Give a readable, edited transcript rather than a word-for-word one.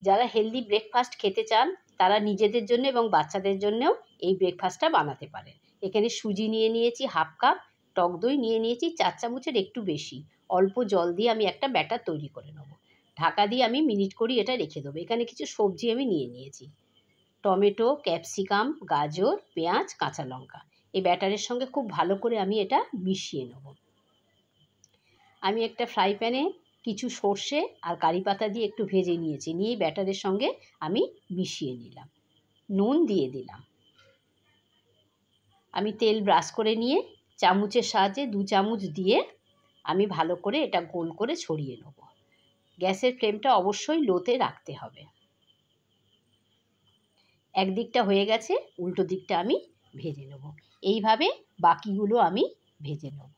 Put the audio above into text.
যারা healthy breakfast খেতে চান তারা নিজেদের জন্য এবং বাচ্চাদের জন্যও এই ব্রেকফাস্টটা বানাতে পারেন। এখানে সুজি নিয়ে নিয়েছি হাফ কাপ, টক দই নিয়ে নিয়েছি 4 চামচের একটু বেশি। অল্প জল দিয়ে আমি একটা ব্যাটার তৈরি করে নেব। ঢাকা দিয়ে আমি মিনিট করি এটা রেখে দেবো। এখানে কিছু সবজি আমি নিয়ে নিয়েছি, টমেটো, ক্যাপসিকাম, গাজর, পেঁয়াজ, কাঁচা লঙ্কা। এই ব্যাটারের সঙ্গে খুব ভালো করে আমি এটা মিশিয়ে নেব। আমি একটা ফ্রাই প্যানে কিছু সর্ষে আর কারি পাতা দিয়ে একটু ভেজে নিয়েছি, নিয়ে ব্যাটারের সঙ্গে আমি মিশিয়ে নিলাম। নুন দিয়ে দিলাম। আমি তেল ব্রাশ করে নিয়ে চামচের সাহায্যে 2 চামচ দিয়ে আমি ভালো করে এটা গোল করে ছড়িয়ে নেব। গ্যাসের ফ্লেমটা অবশ্যই লোতে রাখতে হবে। একদিকটা হয়ে গেছে, উল্টো দিকটা আমি ভেজে নেব। এইভাবে বাকিগুলো আমি ভেজে নেব।